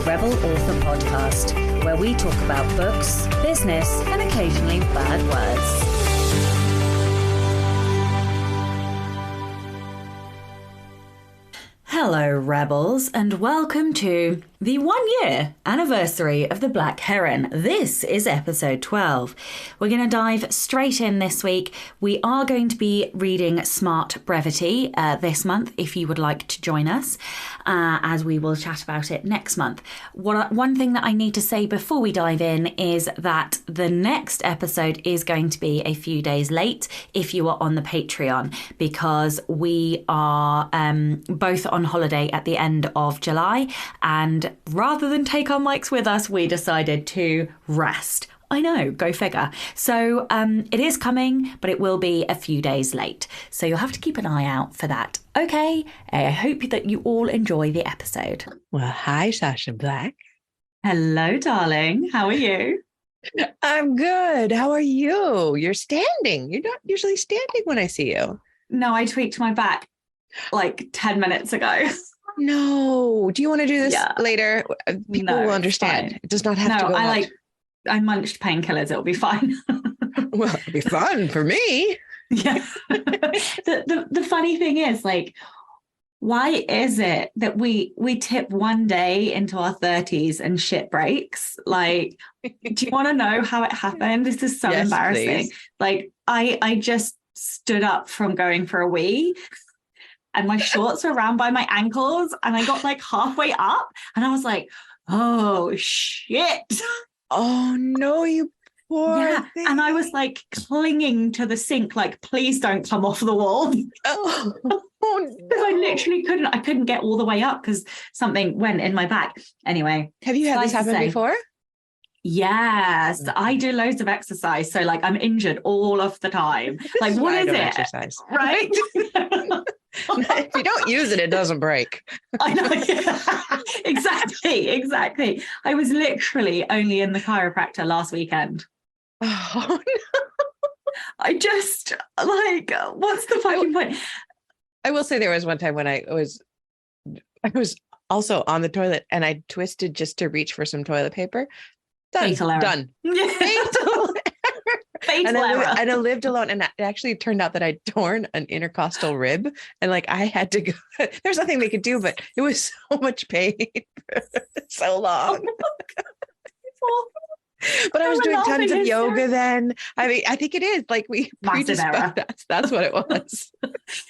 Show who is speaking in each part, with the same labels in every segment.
Speaker 1: Rebel Author Podcast, where we talk about books, business, and occasionally bad words. Hello, Rebels, and welcome to the 1-year anniversary of the Black Herron. This is episode 12. We're going to dive straight in this week. We are going to be reading Smart Brevity this month, if you would like to join us, as we will chat about it next month. One thing that I need to say before we dive in is that the next episode is going to be a few days late if you are on the Patreon, because we are both on holiday at the end of July, and rather than take our mics with us, we decided to rest. I know, go figure. So it is coming, but it will be a few days late. So you'll have to keep an eye out for that. Okay, I hope that you all enjoy the episode.
Speaker 2: Well, hi, Sasha Black.
Speaker 1: Hello, darling. How are you?
Speaker 2: I'm good. How are you? You're standing. You're not usually standing when I see you.
Speaker 1: No, I tweaked my back like 10 minutes ago.
Speaker 2: No. Do you want to do this later? People will understand.
Speaker 1: Fine.
Speaker 2: It does not have to go out.
Speaker 1: I munched painkillers. It'll be fine.
Speaker 2: Well, it'll be fun for me.
Speaker 1: Yeah. The funny thing is, like, why is it that we tip one day into our 30s and shit breaks? Like, do you want to know how it happened? This is so embarrassing. Please. Like, I just stood up from going for a wee, and my shorts were around by my ankles, and I got like halfway up and I was like, oh shit.
Speaker 2: Oh no, you poor thing.
Speaker 1: And I was like clinging to the sink, like, please don't come off the wall.
Speaker 2: Oh no.
Speaker 1: I couldn't get all the way up because something went in my back. Anyway.
Speaker 2: Have you had this happen before?
Speaker 1: Yes, I do loads of exercise. So like I'm injured all of the time. Like, what is it?
Speaker 2: Exercise.
Speaker 1: Right?
Speaker 2: If you don't use it, it doesn't break.
Speaker 1: I know. Yeah. Exactly. I was literally only in the chiropractor last weekend.
Speaker 2: Oh no.
Speaker 1: I just like, what's the fucking point?
Speaker 2: I will say there was one time when I was also on the toilet and I twisted just to reach for some toilet paper.
Speaker 1: Fatal error.
Speaker 2: Done.
Speaker 1: Fatal error.
Speaker 2: And I lived alone, and it actually turned out that I'd torn an intercostal rib, and like I had to go. There's nothing they could do, but it was so much pain for so long. But I was doing tons of yoga then. I mean, I think it is like we
Speaker 1: massive error.
Speaker 2: That's what it was.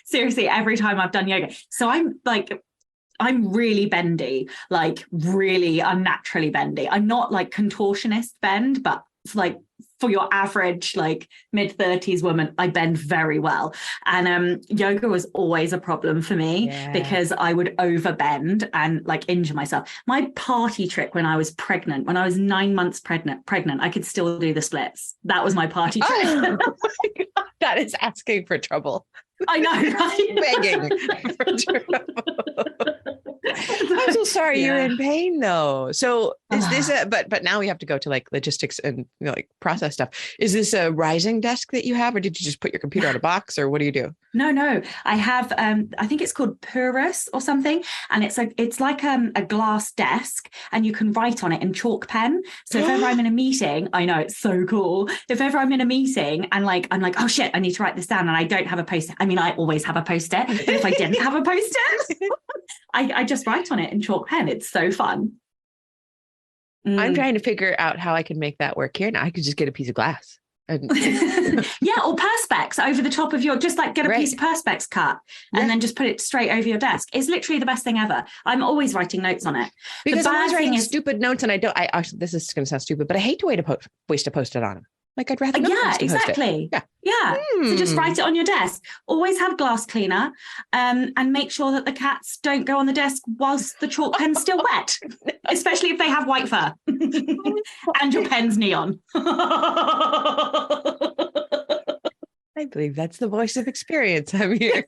Speaker 1: Seriously, every time I've done yoga, so I'm really bendy, like really unnaturally bendy. I'm not like contortionist bend, but like for your average like mid-30s woman, I bend very well. And yoga was always a problem for me because I would overbend and like injure myself. My party trick when I was 9 months pregnant, I could still do the splits. That was my party trick.
Speaker 2: Oh my God, that is asking for trouble.
Speaker 1: I know, right?
Speaker 2: Begging for trouble. I'm so sorry you're in pain though. So is this but now we have to go to like logistics and like process stuff. Is this a rising desk that you have, or did you just put your computer on a box, or what do you do? No.
Speaker 1: I have I think it's called Purus or something, and it's like a glass desk, and you can write on it in chalk pen. So if ever I'm in a meeting, I know it's so cool. If ever I'm in a meeting and like I'm like, oh shit, I need to write this down, and I don't have a post-it. I mean, I always have a post-it, but if I didn't have a post-it, I just write on it in chalk pen. It's so fun.
Speaker 2: I'm trying to figure out how I can make that work here. Now I could just get a piece of glass.
Speaker 1: Or perspex over the top of your, just like get a piece of perspex cut and then just put it straight over your desk. It's literally the best thing ever. I'm always writing notes on it.
Speaker 2: Because I was writing stupid notes, and this is going to sound stupid, but I hate to waste a post-it on them. Like I'd rather
Speaker 1: exactly. So just write it on your desk. Always have glass cleaner, and make sure that the cats don't go on the desk whilst the chalk pen's still wet, especially if they have white fur and your pen's neon.
Speaker 2: I believe that's the voice of experience I'm hearing.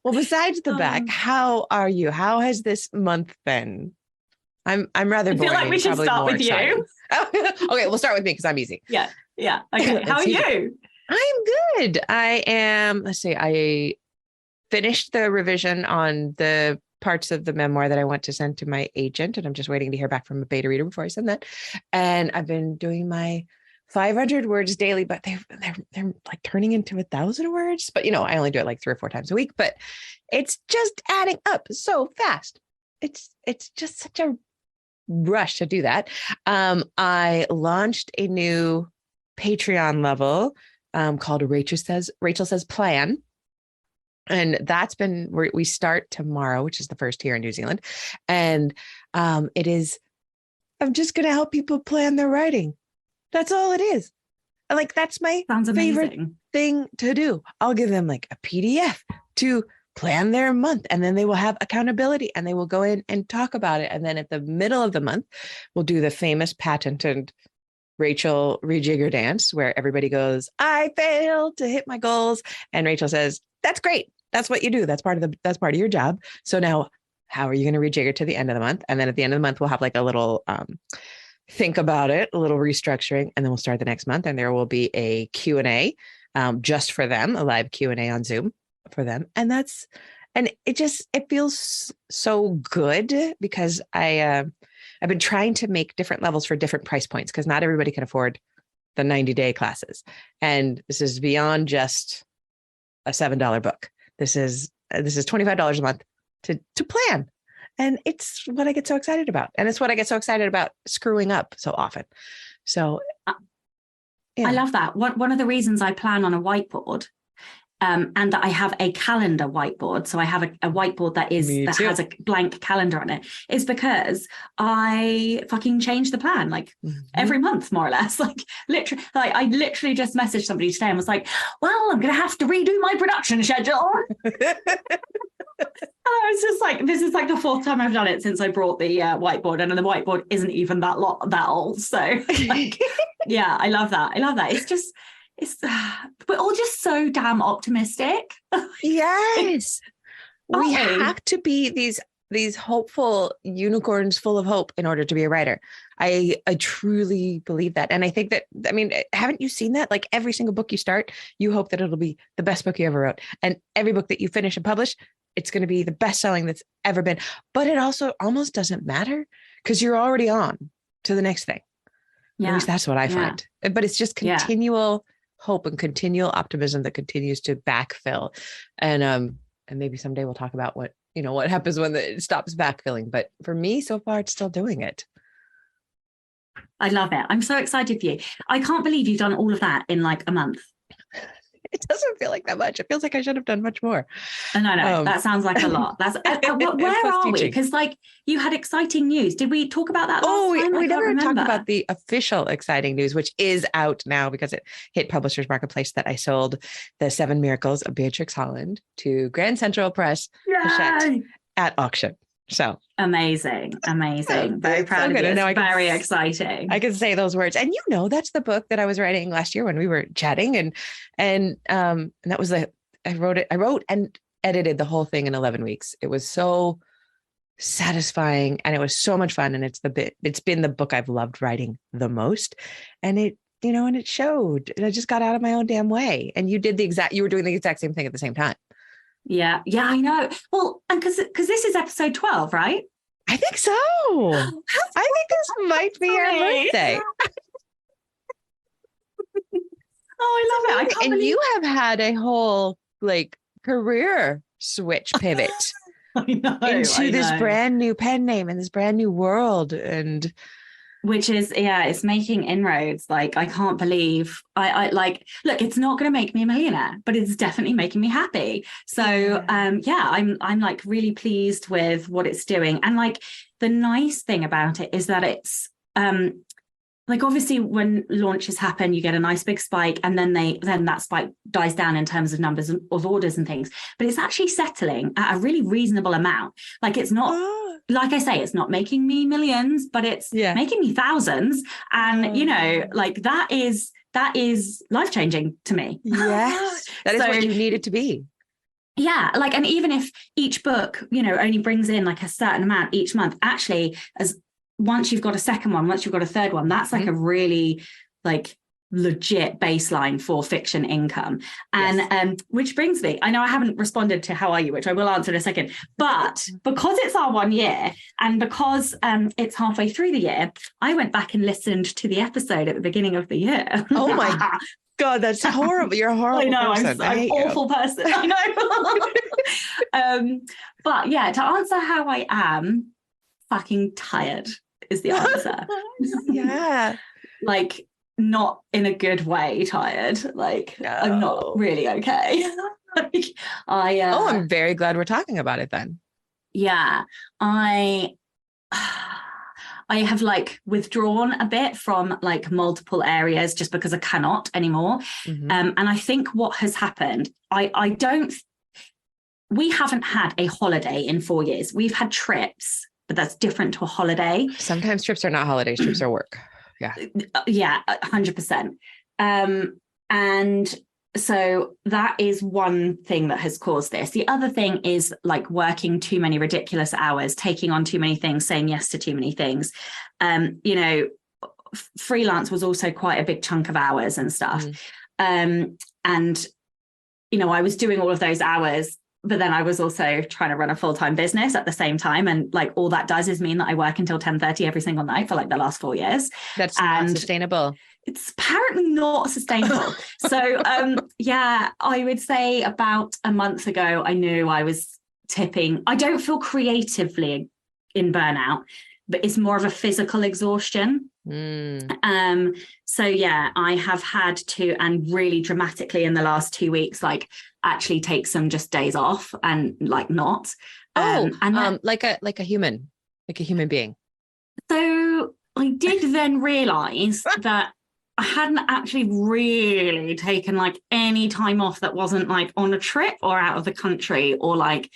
Speaker 2: Well, besides the back, how are you? How has this month been? I'm rather boring.
Speaker 1: I feel like we should start with you.
Speaker 2: Okay, we'll start with me because I'm easy.
Speaker 1: Yeah. Okay. How are you?
Speaker 2: I'm good. I am, let's see, finished the revision on the parts of the memoir that I want to send to my agent, and I'm just waiting to hear back from a beta reader before I send that. And I've been doing my 500 words daily, but they're like turning into 1,000 words. But I only do it like 3 or 4 times a week. But it's just adding up so fast. It's just such a rush to do that. I launched a new Patreon level called Rachel Says Plan. And that's been where we start tomorrow, which is the first here in New Zealand. And I'm just going to help people plan their writing. That's all it is. Like, that's my favorite thing to do. I'll give them like a PDF to plan their month, and then they will have accountability, and they will go in and talk about it. And then at the middle of the month, we'll do the famous patented Rachel rejigger dance, where everybody goes, I failed to hit my goals. And Rachel says, that's great. That's what you do. That's part of your job. So now how are you going to rejigger to the end of the month? And then at the end of the month, we'll have like a little think about it, a little restructuring, and then we'll start the next month. And there will be a Q&A just for them, a live Q&A on Zoom for them. And it feels so good, because I've been trying to make different levels for different price points, because not everybody can afford the 90-day classes. And this is beyond just a $7 book. This is $25 a month to plan. And it's what I get so excited about. And it's what I get so excited about screwing up so often. So
Speaker 1: I love that. One of the reasons I plan on a whiteboard, and that I have a calendar whiteboard, so I have a whiteboard that has a blank calendar on it, is because I fucking change the plan like every month, more or less. Like literally, I literally just messaged somebody today and was like, well, I'm going to have to redo my production schedule. I was just like, this is like the 4th time I've done it since I brought the whiteboard, and the whiteboard isn't even that old. So like, yeah, I love that. We're all just so damn optimistic.
Speaker 2: Yes. We have to be these hopeful unicorns full of hope in order to be a writer. I truly believe that. And I think that, haven't you seen that? Like every single book you start, you hope that it'll be the best book you ever wrote. And every book that you finish and publish, it's going to be the best selling that's ever been. But it also almost doesn't matter, because you're already on to the next thing. Yeah. At least that's what I find. But it's just continual hope and continual optimism that continues to backfill. And maybe someday we'll talk about what happens when it stops backfilling. But for me, so far, it's still doing it.
Speaker 1: I love it. I'm so excited for you. I can't believe you've done all of that in like a month.
Speaker 2: It doesn't feel like that much. It feels like I should have done much more.
Speaker 1: No, that sounds like a lot. That's where are we? Because like you had exciting news. Did we talk about that last time?
Speaker 2: We never talked about the official exciting news, which is out now because it hit Publishers Marketplace, that I sold the 7 Miracles of Beatrix Holland to Grand Central Press at auction. So
Speaker 1: amazing. Very proud of you. It's very exciting.
Speaker 2: I can say those words. And that's the book that I was writing last year when we were chatting. And that was I wrote and edited the whole thing in 11 weeks. It was so satisfying and it was so much fun. And it's been the book I've loved writing the most. And it showed. And I just got out of my own damn way. And you were doing the exact same thing at the same time.
Speaker 1: Yeah, I know. Well, and because this is episode 12, right?
Speaker 2: I think so. I think this might be our birthday.
Speaker 1: Oh, I love it.
Speaker 2: And you have had a whole career switch pivot into this brand new pen name and this brand new world. And
Speaker 1: which is, it's making inroads. Like, I can't believe look, it's not going to make me a millionaire, but it's definitely making me happy. So, I'm like really pleased with what it's doing. And like, the nice thing about it is that it's, obviously when launches happen, you get a nice big spike, and then that spike dies down in terms of numbers of orders and things, but it's actually settling at a really reasonable amount. Like, it's not, like I say, it's not making me millions, but it's making me thousands. And, that is life-changing to me.
Speaker 2: Yes. That is what you need it to be.
Speaker 1: Yeah. And even if each book, only brings in like a certain amount each month, actually, once you've got a second one, once you've got a third one, that's like a really legit baseline for fiction income. And which brings me, I know I haven't responded to how are you, which I will answer in a second, but because it's our 1 year and because it's halfway through the year, I went back and listened to the episode at the beginning of the year.
Speaker 2: Oh my God, that's horrible. You're a horrible person.
Speaker 1: I'm an awful person. I know. But yeah, to answer how I am, fucking tired is the answer.
Speaker 2: Yeah.
Speaker 1: Like, not in a good way tired. Like, no. I'm not really okay. Like,
Speaker 2: I'm very glad we're talking about it then.
Speaker 1: Yeah. I have like withdrawn a bit from like multiple areas just because I cannot anymore. Mm-hmm. And I think what has happened, we haven't had a holiday in 4 years. We've had trips, but that's different to a holiday.
Speaker 2: Sometimes trips are not holidays, trips are work. Yeah.
Speaker 1: Yeah, 100%. And so that is one thing that has caused this. The other thing is like working too many ridiculous hours, taking on too many things, saying yes to too many things. Freelance was also quite a big chunk of hours and stuff. And, I was doing all of those hours, but then I was also trying to run a full-time business at the same time. And like all that does is mean that I work until 10:30 every single night for like the last 4 years.
Speaker 2: That's not sustainable.
Speaker 1: It's apparently not sustainable. So I would say about a month ago, I knew I was tipping. I don't feel creatively in burnout, but it's more of a physical exhaustion. So yeah, I have had to, and really dramatically in the last 2 weeks, like actually take some just days off and like not.
Speaker 2: Like a human being.
Speaker 1: So I did then realize that I hadn't actually really taken like any time off that wasn't like on a trip or out of the country or like,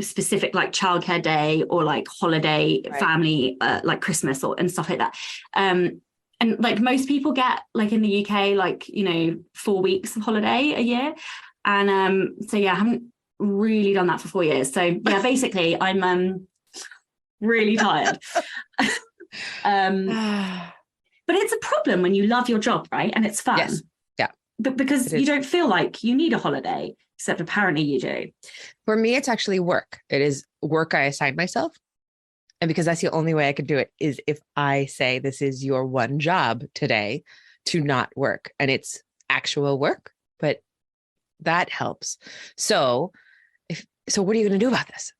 Speaker 1: specific like childcare day or like holiday, right. Family, like Christmas and stuff like that. And like most people get like in the UK, like, 4 weeks of holiday a year. And so yeah, I haven't really done that for 4 years. So yeah, basically I'm really tired. But it's a problem when you love your job, right? And it's fun.
Speaker 2: Yes. Yeah.
Speaker 1: But because you don't feel like you need a holiday, except apparently you do.
Speaker 2: For me, it's actually work. It is work I assigned myself. And because that's the only way I could do it is if I say this is your one job today to not work. And it's actual work, but that helps. So what are you going to do about this?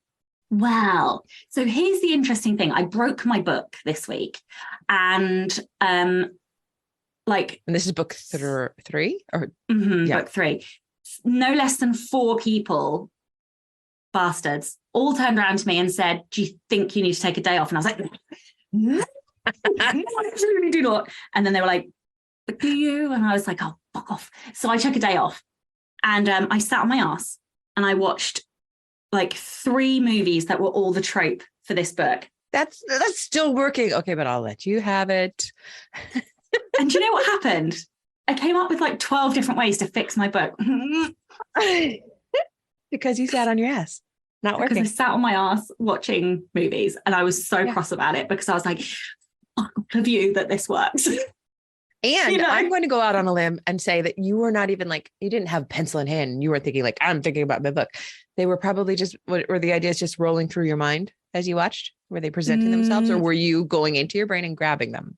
Speaker 1: Well, so here's the interesting thing. I broke my book this week and
Speaker 2: and this is book 3 or
Speaker 1: book 3. No less than 4 people, bastards, all turned around to me and said, do you think you need to take a day off? And I was like, no, I absolutely do not. And then they were like, but do you? And I was like, oh, fuck off. So I took a day off and I sat on my ass and I watched like 3 movies that were all the trope for this book.
Speaker 2: That's still working. Okay, but I'll let you have it.
Speaker 1: And do you know what happened? I came up with like 12 different ways to fix my book.
Speaker 2: Because you sat on your ass, not working.
Speaker 1: Because I sat on my ass watching movies and I was so cross about it because I was like, fuck of you that this works.
Speaker 2: And I'm going to go out on a limb and say that you were not even like, you didn't have pencil in hand and you weren't thinking like, I'm thinking about my book. They were probably just, were the ideas just rolling through your mind as you watched? Were they presenting themselves or were you going into your brain and grabbing them?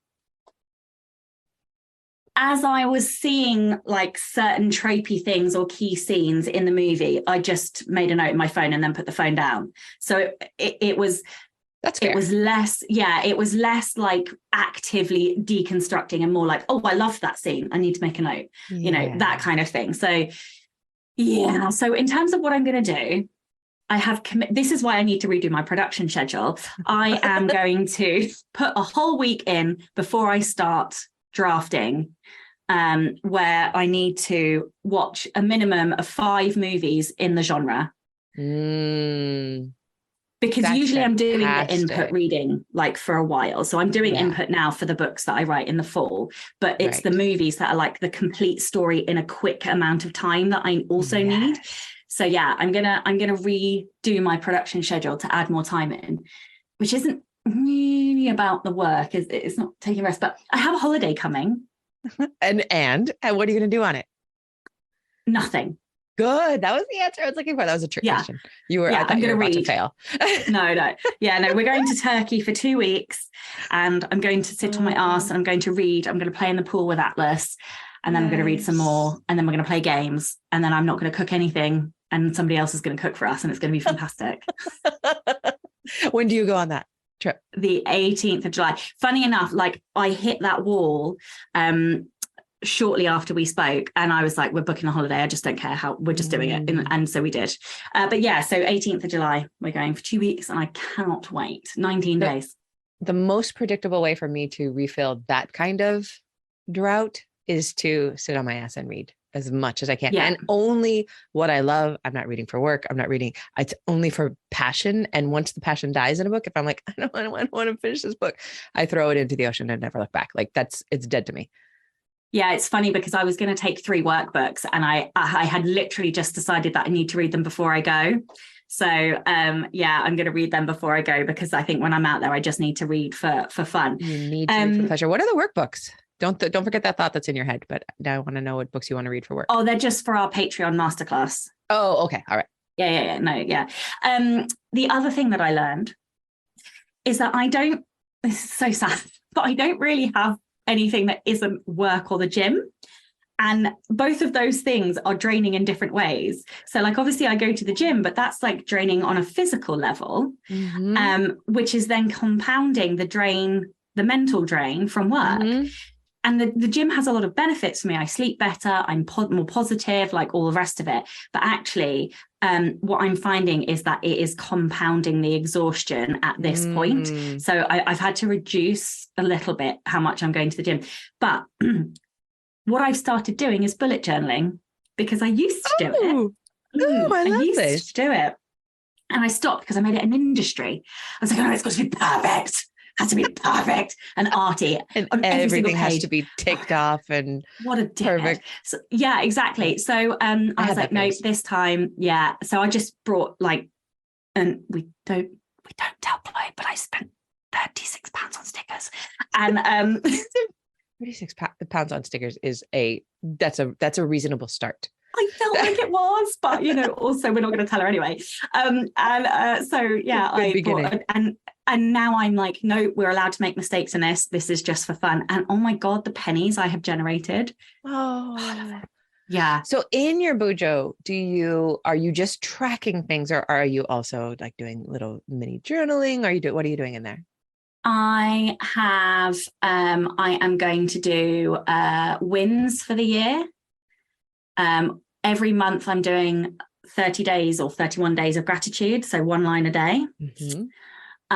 Speaker 1: As I was seeing like certain tropey things or key scenes in the movie, I just made a note in my phone and then put the phone down. So it was...
Speaker 2: That's fair.
Speaker 1: It was less like actively deconstructing and more like, oh, I loved that scene. I need to make a note, that kind of thing. So, yeah. So in terms of what I'm going to do, I have this is why I need to redo my production schedule. I am going to put a whole week in before I start drafting, where I need to watch a minimum of 5 movies in the genre. Because that's usually I'm doing the input reading like for a while. So I'm doing input now for the books that I write in the fall, but it's the movies that are like the complete story in a quick amount of time that I also need. So yeah, I'm gonna redo my production schedule to add more time in, which isn't really about the work. It's not taking rest, but I have a holiday coming
Speaker 2: And what are you going to do on it?
Speaker 1: Nothing.
Speaker 2: Good. That was the answer I was looking for. That was a trick question. I thought
Speaker 1: I'm
Speaker 2: you
Speaker 1: going
Speaker 2: were
Speaker 1: to
Speaker 2: about
Speaker 1: read.
Speaker 2: to fail.
Speaker 1: No. Yeah, no, we're going to Turkey for 2 weeks and I'm going to sit on my ass and I'm going to read. I'm going to play in the pool with Atlas and then I'm going to read some more and then we're going to play games and then I'm not going to cook anything and somebody else is going to cook for us and it's going to be fantastic.
Speaker 2: When do you go on that trip?
Speaker 1: The 18th of July. Funny enough, like I hit that wall shortly after we spoke and I was like, we're booking a holiday. I just don't care how, we're just doing it. And so we did. But yeah, so 18th of July, we're going for 2 weeks and I cannot wait. 19 days.
Speaker 2: The most predictable way for me to refill that kind of drought is to sit on my ass and read as much as I can. Yeah. And only what I love. I'm not reading for work. I'm not reading. It's only for passion. And once the passion dies in a book, if I'm like, I don't want to finish this book, I throw it into the ocean and never look back. Like it's dead to me.
Speaker 1: Yeah, it's funny because I was going to take 3 workbooks and I had literally just decided that I need to read them before I go. So yeah, I'm going to read them before I go because I think when I'm out there, I just need to read for fun.
Speaker 2: You need to read for pleasure. What are the workbooks? Don't forget that thought that's in your head, but now I want to know what books you want to read for work.
Speaker 1: Oh, they're just for our Patreon masterclass.
Speaker 2: Oh, okay. All right.
Speaker 1: Yeah. No, yeah. The other thing that I learned is that this is so sad, but I don't really have anything that isn't work or the gym. And both of those things are draining in different ways. So like, obviously I go to the gym, but that's like draining on a physical level, which is then compounding the mental drain from work. Mm-hmm. And the gym has a lot of benefits for me. I sleep better. I'm more positive, like all the rest of it. But actually, what I'm finding is that it is compounding the exhaustion at this point. So I've had to reduce a little bit how much I'm going to the gym. But what I've started doing is bullet journaling because I used to do it.
Speaker 2: I used
Speaker 1: to do it. And I stopped because I made it an industry. I was like, it's got to be perfect. Has to be perfect and arty.
Speaker 2: And everything has to be ticked off and
Speaker 1: what a perfect. So, yeah, exactly. So I was like, no, this time, yeah. So I just brought and we don't tell Chloe, but I spent £36 on stickers. And
Speaker 2: £36 on stickers is that's a reasonable start.
Speaker 1: I felt like it was, but also we're not going to tell her anyway. So yeah, I bought and now I'm like, no, we're allowed to make mistakes in this. This is just for fun. And oh my God, the pennies I have generated.
Speaker 2: Oh,
Speaker 1: yeah.
Speaker 2: So in your Bujo, are you just tracking things or are you also like doing little mini journaling? What are you doing in there?
Speaker 1: I am going to do wins for the year. Every month I'm doing 30 days or 31 days of gratitude. So 1 line a day. Mm-hmm.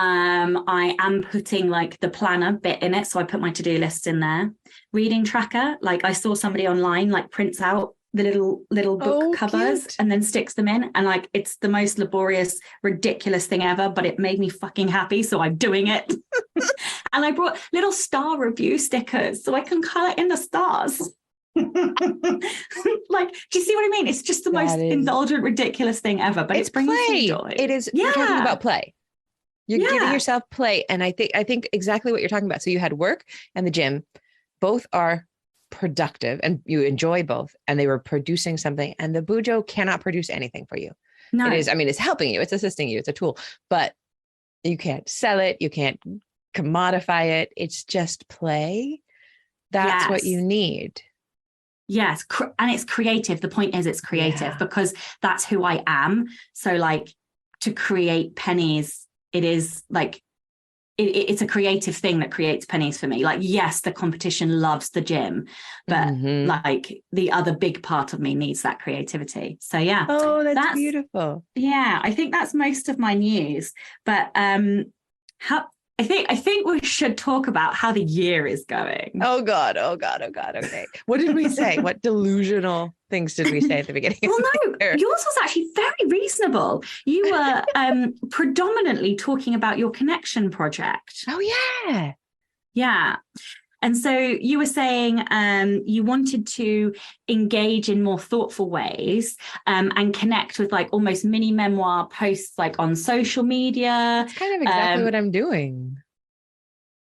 Speaker 1: I am putting like the planner bit in it. So I put my to-do lists in there. Reading tracker. Like I saw somebody online, like prints out the little book covers cute. And then sticks them in. And like, it's the most laborious, ridiculous thing ever, but it made me fucking happy. So I'm doing it. And I brought little star review stickers so I can color in the stars. Like, do you see what I mean? It's just the most indulgent, ridiculous thing ever, but it's bringing play. Joy.
Speaker 2: It is. Yeah. You're talking about play. You're giving yourself play. And I think exactly what you're talking about. So you had work and the gym, both are productive and you enjoy both. And they were producing something and the Bujo cannot produce anything for you. No. It is. I mean, it's helping you. It's assisting you. It's a tool, but you can't sell it. You can't commodify it. It's just play. That's what you need.
Speaker 1: Yes. And it's creative. The point is it's creative because that's who I am. So like to create pennies, it is like, it's a creative thing that creates pennies for me. Like, yes, the competition loves the gym, but like the other big part of me needs that creativity. So yeah.
Speaker 2: Oh, that's beautiful.
Speaker 1: Yeah. I think that's most of my news, but I think we should talk about how the year is going.
Speaker 2: Oh God. Okay. What did we say? What delusional things did we say at the beginning?
Speaker 1: Well, no, yours was actually very reasonable. You were predominantly talking about your connection project.
Speaker 2: Oh yeah.
Speaker 1: Yeah. And so you were saying you wanted to engage in more thoughtful ways and connect with like almost mini memoir posts like on social media.
Speaker 2: That's kind of exactly what I'm doing.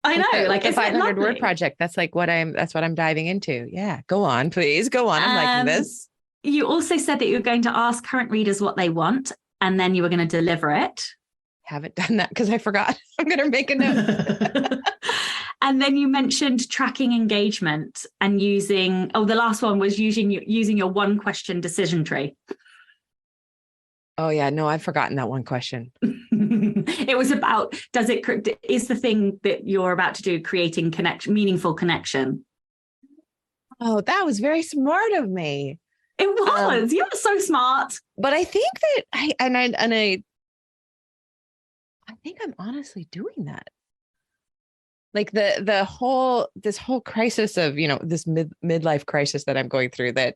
Speaker 1: I know, like
Speaker 2: the
Speaker 1: it's
Speaker 2: 500 word
Speaker 1: lovely.
Speaker 2: project. That's what I'm diving into. Yeah. Go on, please. Go on. I'm liking this.
Speaker 1: You also said that you were going to ask current readers what they want, and then you were going to deliver it.
Speaker 2: Haven't done that because I forgot. I'm going to make a note.
Speaker 1: And then you mentioned tracking engagement and the last one was using your one question decision tree.
Speaker 2: Oh yeah, no, I've forgotten that one question.
Speaker 1: It was about, is the thing that you're about to do creating meaningful connection?
Speaker 2: Oh, that was very smart of me.
Speaker 1: It was. You were so smart.
Speaker 2: But I think that I think I'm honestly doing that. Like this whole crisis of, this midlife crisis that I'm going through, that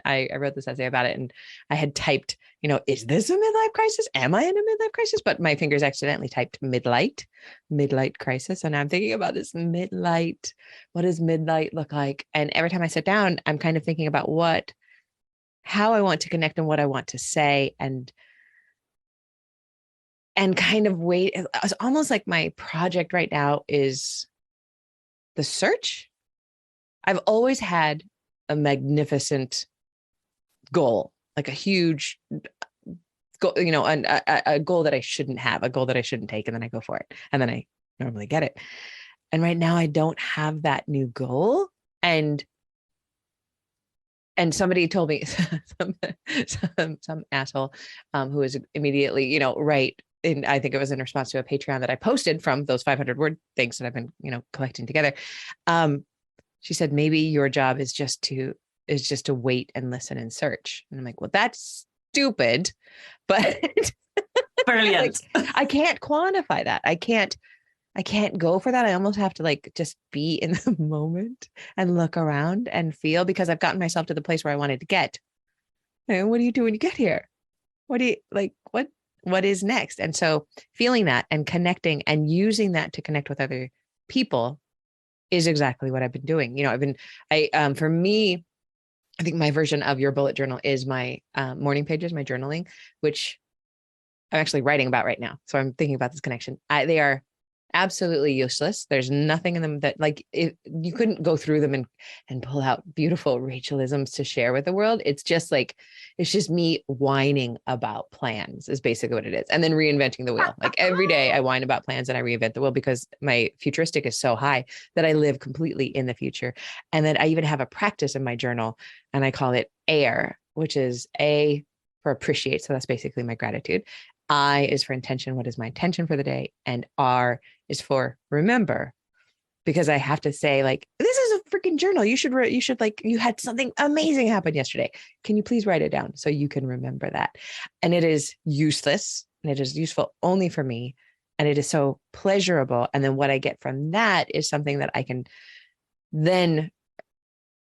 Speaker 2: I wrote this essay about it, and I had typed, is this a midlife crisis? Am I in a midlife crisis? But my fingers accidentally typed midlight crisis. And I'm thinking about this midlight. What does midlight look like? And every time I sit down, I'm kind of thinking about how I want to connect and what I want to say, and kind of wait. It's almost like my project right now is the search. I've always had a magnificent goal, like a huge goal, a goal that I shouldn't have, a goal that I shouldn't take. And then I go for it. And then I normally get it. And right now I don't have that new goal. And somebody told me, some asshole who was immediately, right. And I think it was in response to a Patreon that I posted from those 500 word things that I've been, collecting together. She said, maybe your job is just to wait and listen and search. And I'm like, well, that's stupid, but
Speaker 1: Brilliant.
Speaker 2: I can't quantify that. I can't go for that. I almost have to just be in the moment and look around and feel, because I've gotten myself to the place where I wanted to get. And what do you do when you get here? What is next? And so feeling that and connecting and using that to connect with other people is exactly what I've been doing. For me, I think my version of your bullet journal is my morning pages, my journaling, which I'm actually writing about right now. So I'm thinking about this connection. They are absolutely useless. There's nothing in them that you couldn't go through them and pull out beautiful Rachelisms to share with the world. It's just me whining about plans is basically what it is. And then reinventing the wheel. Like every day I whine about plans and I reinvent the wheel, because my futuristic is so high that I live completely in the future. And then I even have a practice in my journal, and I call it AIR, which is A for appreciate. So that's basically my gratitude. I is for intention. What is my intention for the day? And R is for remember, because I have to say, this is a freaking journal. You should you had something amazing happen yesterday. Can you please write it down so you can remember that? And it is useless, and it is useful only for me. And it is so pleasurable. And then what I get from that is something that I can then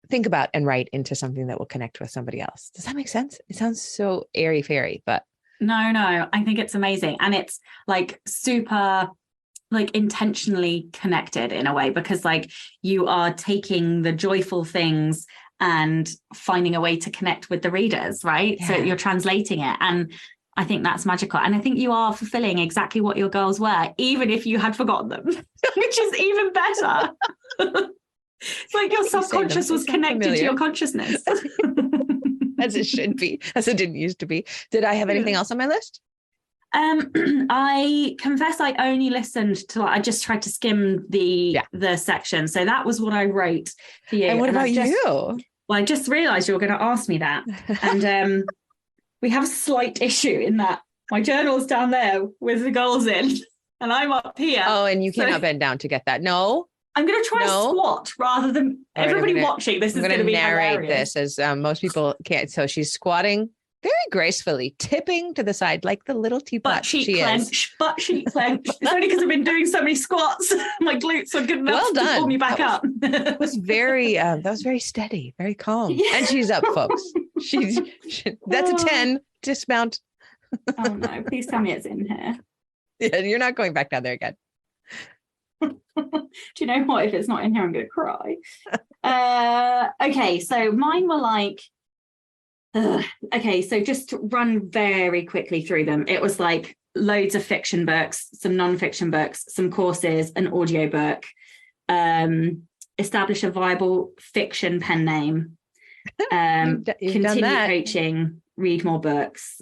Speaker 2: think about and write into something that will connect with somebody else. Does that make sense? It sounds so airy fairy, but
Speaker 1: No, I think it's amazing. And it's super intentionally connected in a way, because you are taking the joyful things and finding a way to connect with the readers, right? Yeah. So you're translating it. And I think that's magical. And I think you are fulfilling exactly what your goals were, even if you had forgotten them, which is even better. It's like your subconscious was connected to your consciousness.
Speaker 2: As it should be, as it didn't used to be. Did I have anything else on my list?
Speaker 1: I confess I only listened to, I just tried to skim the section. So that was what I wrote for you.
Speaker 2: And what about you?
Speaker 1: Well, I just realized you were going to ask me that. And we have a slight issue in that my journal's down there with the goals in, and I'm up here.
Speaker 2: Oh, and you cannot bend down to get that. No.
Speaker 1: I'm going to try a squat rather than everybody watching. This is going to be
Speaker 2: narrate
Speaker 1: hilarious.
Speaker 2: This as most people can't. So she's squatting very gracefully, tipping to the side like the little teapot.
Speaker 1: Butt cheek clench. It's only because I've been doing so many squats. My glutes are good enough to pull me back up.
Speaker 2: That was very steady, very calm. Yeah. And she's up, folks. That's a 10. Dismount.
Speaker 1: Oh no! Please tell me it's in here.
Speaker 2: Yeah, you're not going back down there again.
Speaker 1: Do you know what? If it's not in here, I'm going to cry. Okay, so mine were okay, so just to run very quickly through them. It was loads of fiction books, some non-fiction books, some courses, an audio book, establish a viable fiction pen name,
Speaker 2: You've
Speaker 1: continue
Speaker 2: done that.
Speaker 1: coaching, read more books,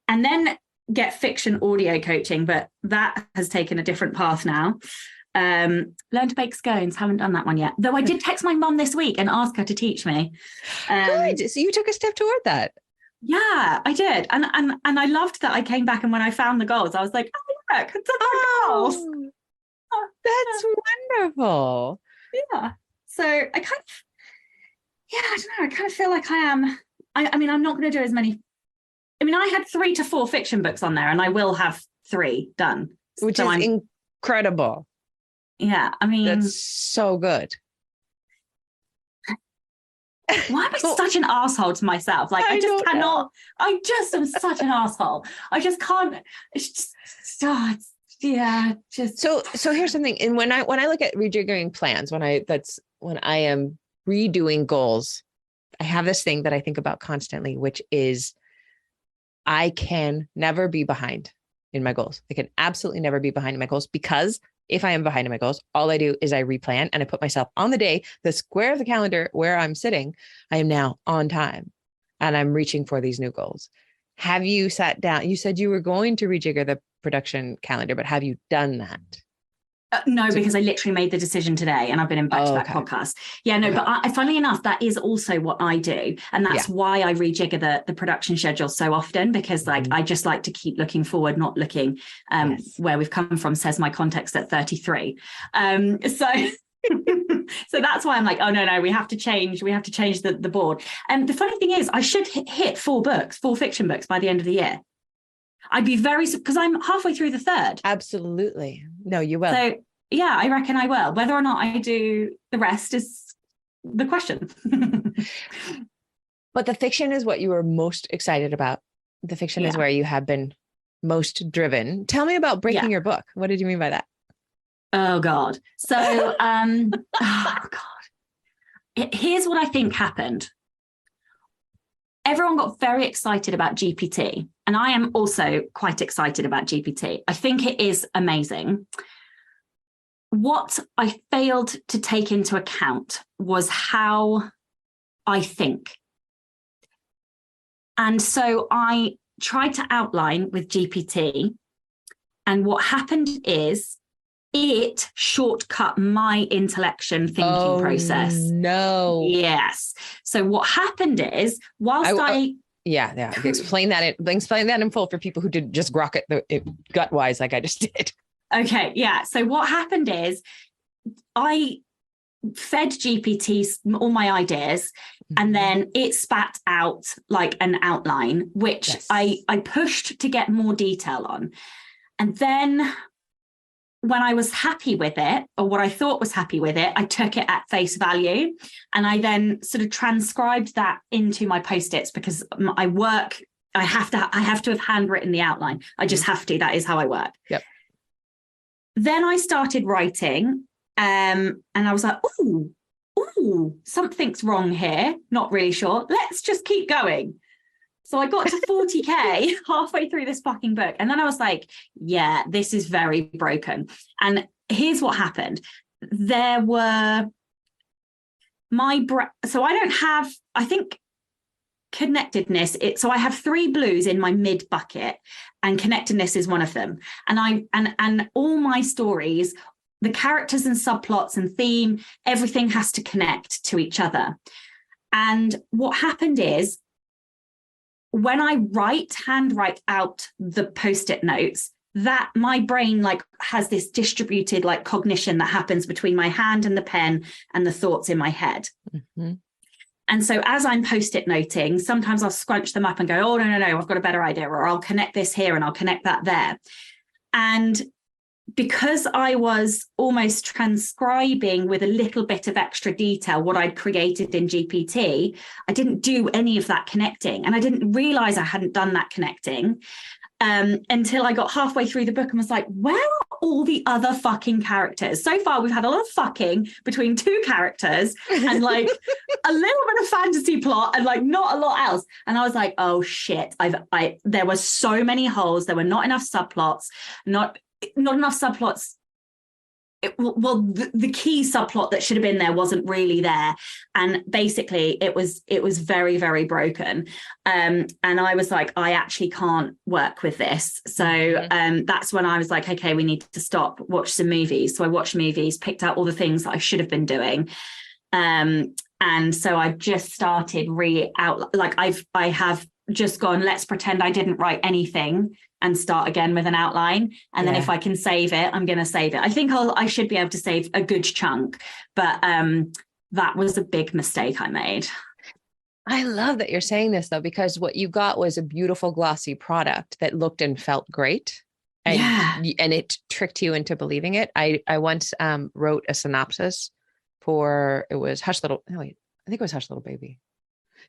Speaker 1: and then get fiction audio coaching. But that has taken a different path now. Learn to bake scones. Haven't done that one yet. Though I did text my mum this week and ask her to teach me.
Speaker 2: Good. So you took a step toward that.
Speaker 1: Yeah, I did. And I loved that I came back, and when I found the goals, I was like, oh, look, that's my goals.
Speaker 2: That's wonderful.
Speaker 1: Yeah. So I kind of, I don't know. I kind of feel like I am. I mean, I'm not going to do as many. I mean, I had 3 to 4 fiction books on there, and I will have 3 done.
Speaker 2: Which is incredible.
Speaker 1: Yeah. I mean,
Speaker 2: that's so good.
Speaker 1: Why am I such an asshole to myself? Like, I just cannot. Know. I just am such an asshole. I just can't. It's just, just.
Speaker 2: So here's something. And when I look at rejiggering plans, when I am redoing goals, I have this thing that I think about constantly, which is I can never be behind in my goals. I can absolutely never be behind in my goals, because if I am behind in my goals, all I do is I replan and I put myself on the day, the square of the calendar where I'm sitting, I am now on time and I'm reaching for these new goals. Have you sat down? You said you were going to rejigger the production calendar, but have you done that?
Speaker 1: No, because I literally made the decision today, and I've been in back-to-back podcasts. Yeah, no, but funnily enough, that is also what I do. And that's why I rejigger the production schedule so often, because I just like to keep looking forward, not looking where we've come from, says my context at 33. So that's why I'm like, oh, no, we have to change. We have to change the board. And the funny thing is, I should hit 4 fiction books by the end of the year. I'd be because I'm halfway through the 3rd.
Speaker 2: Absolutely. No, you will.
Speaker 1: So yeah, I reckon I will. Whether or not I do the rest is the question.
Speaker 2: But the fiction is what you were most excited about. The fiction is where you have been most driven. Tell me about breaking your book. What did you mean by that?
Speaker 1: Oh God. So, here's what I think happened. Everyone got very excited about GPT, and I am also quite excited about GPT. I think it is amazing. What I failed to take into account was how I think. And so I tried to outline with GPT, and what happened is it shortcut my intellection thinking process.
Speaker 2: No.
Speaker 1: Yes. So what happened is, whilst
Speaker 2: explain that in full for people who did just grok it gut wise like I just did.
Speaker 1: Okay. Yeah. So what happened is I fed GPT all my ideas, and then it spat out like an outline, which I pushed to get more detail on. And then when I was happy with it, or what I thought was happy with it, I took it at face value, and I then sort of transcribed that into my Post-its, because I have to have handwritten the outline. I just have to. That is how I work.
Speaker 2: Yep.
Speaker 1: Then I started writing, and I was like, ooh, something's wrong here. Not really sure. Let's just keep going. So I got to 40K halfway through this fucking book. And then I was like, yeah, this is very broken. And here's what happened. There were so I don't have, I think, connectedness. So I have 3 blues in my mid bucket, and connectedness is one of them. And all my stories, the characters and subplots and theme, everything has to connect to each other. And what happened is, when I handwrite out the Post-it notes, that my brain has this distributed cognition that happens between my hand and the pen and the thoughts in my head. Mm-hmm. And so as I'm Post-it noting, sometimes I'll scrunch them up and go, oh, no, I've got a better idea, or I'll connect this here and I'll connect that there. And because I was almost transcribing with a little bit of extra detail what I'd created in GPT, I didn't do any of that connecting. And I didn't realize I hadn't done that connecting until I got halfway through the book and was like, where are all the other fucking characters? So far, we've had a lot of fucking between 2 characters and a little bit of fantasy plot and not a lot else. And I was like, oh shit, there were so many holes. There were not enough subplots, not enough subplots the key subplot that should have been there wasn't really there, and basically it was very, very broken, and I was like, I actually can't work with this. So that's when I was like, okay, we need to stop, watch some movies. So I watched movies, picked out all the things that I should have been doing, and so I just started I have just gone, let's pretend I didn't write anything and start again with an outline. And then if I can save it, I'm going to save it. I think I should be able to save a good chunk, but that was a big mistake I made.
Speaker 2: I love that you're saying this though, because what you got was a beautiful glossy product that looked and felt great. And it tricked you into believing it. I once wrote a synopsis for, it was Hush Little, no wait, I think it was Hush Little Baby.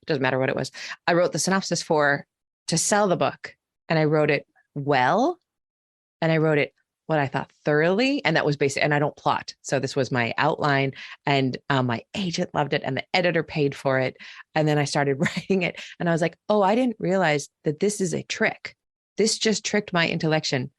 Speaker 2: It doesn't matter what it was. I wrote the synopsis to sell the book, and I wrote it well, and I wrote it what I thought thoroughly, and that was basic. And I don't plot, so this was my outline, and my agent loved it, and the editor paid for it. And then I started writing it, and I was like, oh, I didn't realize that this is a trick. This just tricked my intellection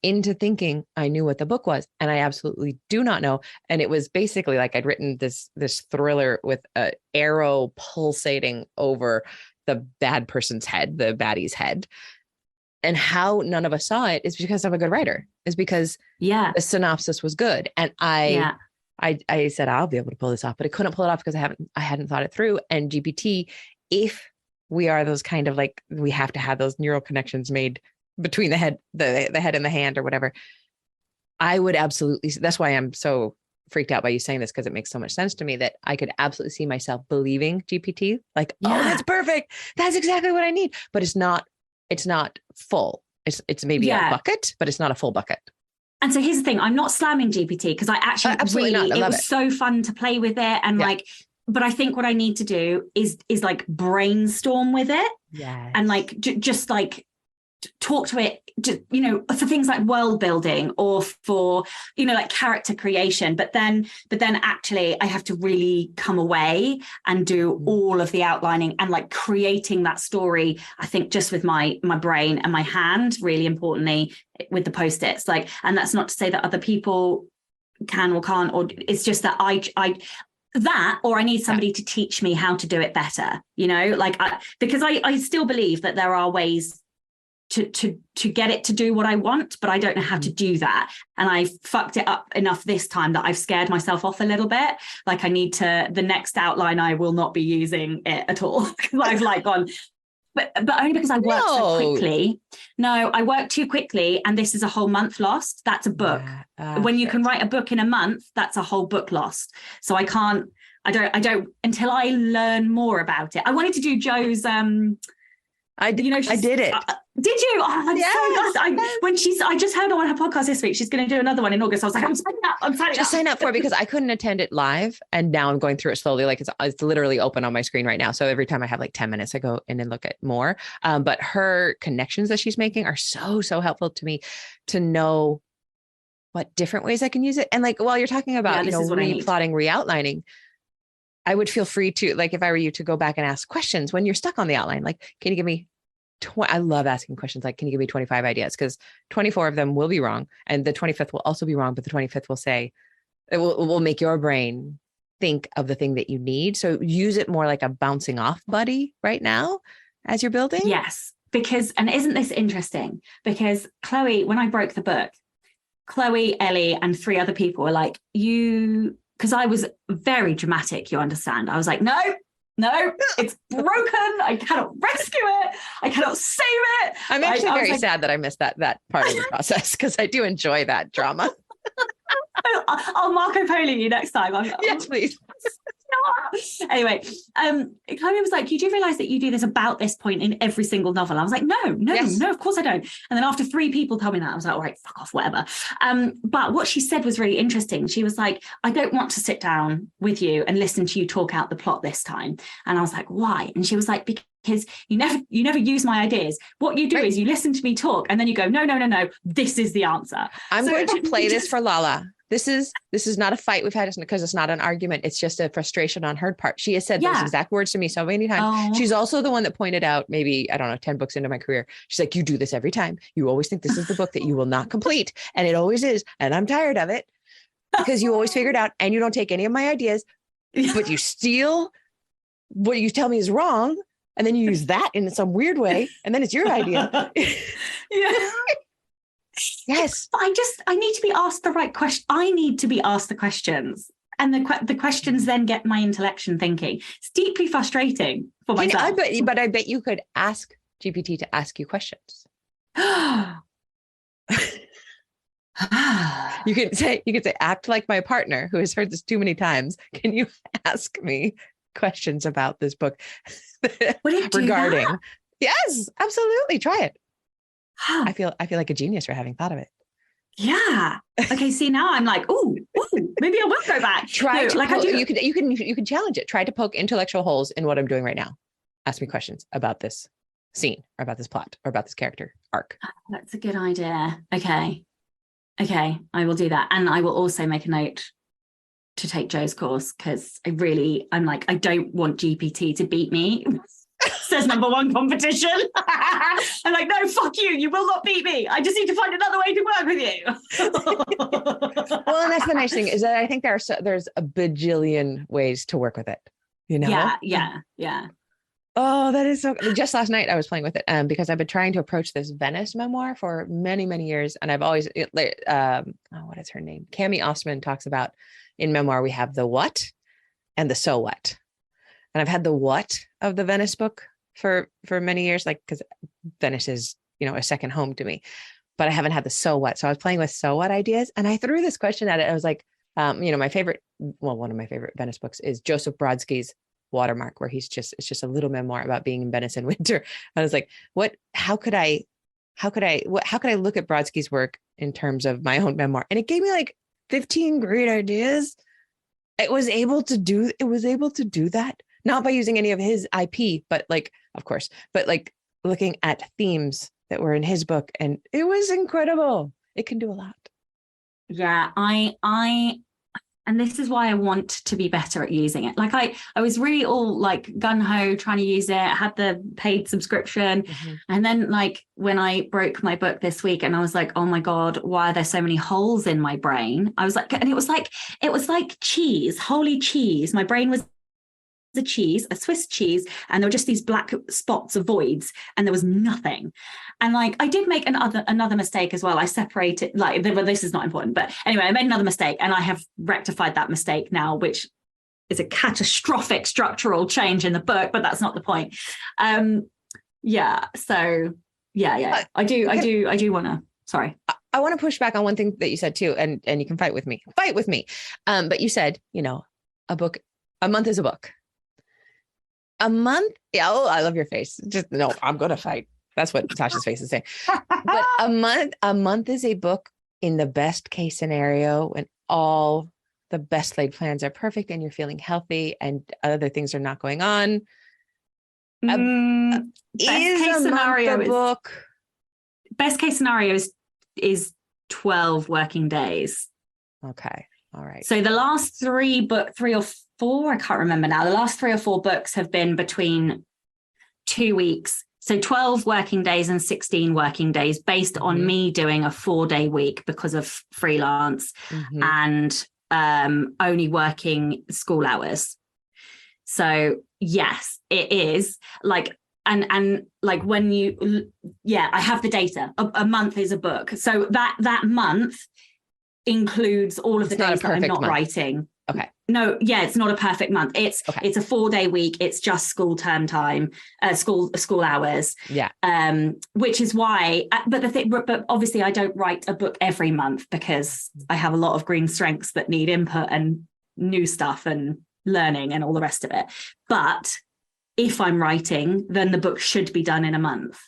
Speaker 2: into thinking I knew what the book was, and I absolutely do not know. And it was basically like I'd written this thriller with an arrow pulsating over the bad person's head, the baddie's head. And how none of us saw it is because I'm a good writer, is because the synopsis was good. And I said, I'll be able to pull this off, but I couldn't pull it off because I hadn't thought it through. And GPT, if we are those kind of like, we have to have those neural connections made between the head and the hand or whatever. I would absolutely, that's why I'm so freaked out by you saying this, because it makes so much sense to me that I could absolutely see myself believing GPT, like, oh, that's perfect. That's exactly what I need. But it's not full. It's maybe a bucket, but it's not a full bucket.
Speaker 1: And so here's the thing, I'm not slamming GPT, because I actually it was so fun to play with it. And but I think what I need to do is like brainstorm with it. And like, just like talk to it, for things like world building or for, like character creation. But then actually I have to really come away and do all of the outlining and like creating that story, I think, just with my brain and my hand, really importantly, with the Post-its. Like, and that's not to say that other people can or can't, or it's just that or I need somebody to teach me how to do it better, because I still believe that there are ways to get it to do what I want, but I don't know how to do that. And I fucked it up enough this time that I've scared myself off a little bit. Like, I need the next outline, I will not be using it at all. I've like gone, but only because I work so quickly. No, I work too quickly. And this is a whole month lost. That's a book. When you can write a book in a month, that's a whole book lost. So I don't until I learn more about it. I wanted to do Joe's, I did it. Did you? Oh, yes. I just heard on her podcast this week, she's going to do another one in August. I was like, I'm signing up.
Speaker 2: Just sign up for it, because I couldn't attend it live. And now I'm going through it slowly. Like it's literally open on my screen right now. So every time I have like 10 minutes, I go in and look at more. But her connections that she's making are so, so helpful to me to know what different ways I can use it. And like, while you're talking about, re-plotting, re-outlining, I would feel free to, like, if I were you, to go back and ask questions when you're stuck on the outline. Like, can you give me I love asking questions like, can you give me 25 ideas? Because 24 of them will be wrong. And the 25th will also be wrong, but the 25th will say, it will make your brain think of the thing that you need. So use it more like a bouncing off buddy right now as you're building.
Speaker 1: Yes, because, and isn't this interesting? Because Chloe, when I broke the book, Chloe, Ellie, and 3 other people were like, because I was very dramatic, you understand. I was like, no, it's broken. I cannot rescue it. I cannot save it.
Speaker 2: I'm actually very sad that I missed that part of the process, because I do enjoy that drama.
Speaker 1: I'll Marco Polo you next time.
Speaker 2: Yes, please.
Speaker 1: Anyway, Chloe was like, you do realize that you do this about this point in every single novel? I was like, no, of course I don't. And then after 3 people told me that, I was like, all right, fuck off, whatever. But what she said was really interesting. She was like, I don't want to sit down with you and listen to you talk out the plot this time. And I was like, why? And she was like, because you never use my ideas. What you do is you listen to me talk, and then you go, no, this is the answer.
Speaker 2: I'm going to play this for Lala. This is not a fight we've had, because it's not an argument. It's just a frustration on her part. She has said those exact words to me so many times. She's also the one that pointed out, maybe, I don't know, 10 books into my career. She's like, you do this every time. You always think this is the book that you will not complete. And it always is. And I'm tired of it. because you always figure it out and you don't take any of my ideas, but you steal what you tell me is wrong. And then you use that in some weird way. And then it's your idea.
Speaker 1: Yeah.
Speaker 2: Yes.
Speaker 1: But I need to be asked the right question. I need to be asked the questions. And the questions then get my intellection thinking. It's deeply frustrating for myself.
Speaker 2: But I bet you could ask GPT to ask you questions. You could say, act like my partner who has heard this too many times. Can you ask me questions about this book regarding? Yes, absolutely. Try it. I feel like a genius for having thought of it.
Speaker 1: Yeah. Okay. See, now I'm like, ooh, maybe I will go back.
Speaker 2: You can challenge it. Try to poke intellectual holes in what I'm doing right now. Ask me questions about this scene or about this plot or about this character arc.
Speaker 1: That's a good idea. Okay. I will do that. And I will also make a note to take Joe's course because I'm like, I don't want GPT to beat me. Says number one competition. I'm like, no, fuck you. You will not beat me. I just need to find another way to work with you.
Speaker 2: Well, and that's the nice thing is that I think there's a bajillion ways to work with it. You know?
Speaker 1: Yeah.
Speaker 2: Oh, that is so. Just last night I was playing with it because I've been trying to approach this Venice memoir for many, many years, and I've always what is her name? Cami Ostman talks about in memoir we have the what and the so what. And I've had the what of the Venice book for many years, like, because Venice is, a second home to me, but I haven't had the so what. So I was playing with so what ideas and I threw this question at it. I was like, one of my favorite Venice books is Joseph Brodsky's Watermark, where it's just a little memoir about being in Venice in winter. I was like, how could I look at Brodsky's work in terms of my own memoir? And it gave me like 15 great ideas. It was able to do that. Not by using any of his IP, but looking at themes that were in his book. And it was incredible. It can do a lot.
Speaker 1: Yeah, and this is why I want to be better at using it. Like I was really all like gung-ho trying to use it, had the paid subscription. Mm-hmm. And then like when I broke my book this week and I was like, oh my God, why are there so many holes in my brain? I was like, and it was like cheese, holy cheese. My brain was a Swiss cheese, and there were just these black spots of voids, and there was nothing. And like I did make another mistake as well. I separated, like, this is not important, but anyway, I made another mistake, and I have rectified that mistake now, which is a catastrophic structural change in the book, but that's not the point. So I do want to. Sorry,
Speaker 2: I want to push back on one thing that you said too, and you can fight with me. But you said, a month is a book. A month? Yeah. Oh, I love your face. Just no, I'm going to fight. That's what Tasha's face is saying. But a month is a book in the best case scenario when all the best laid plans are perfect and you're feeling healthy and other things are not going on. Best case
Speaker 1: scenario is 12 working days.
Speaker 2: Okay. All right.
Speaker 1: So the last three or four, I can't remember now. The last 3 or 4 books have been between 2 weeks. So 12 working days and 16 working days based on me doing a 4-day week because of freelance and only working school hours. So yes, it is like, and like when I have the data, a month is a book. So that month includes all of the days that I'm not writing.
Speaker 2: Okay.
Speaker 1: No, yeah, it's not a perfect month. It's a 4-day week. It's just school term time, school hours.
Speaker 2: Yeah.
Speaker 1: Which is why, but obviously I don't write a book every month because I have a lot of green strengths that need input and new stuff and learning and all the rest of it. But if I'm writing, then the book should be done in a month,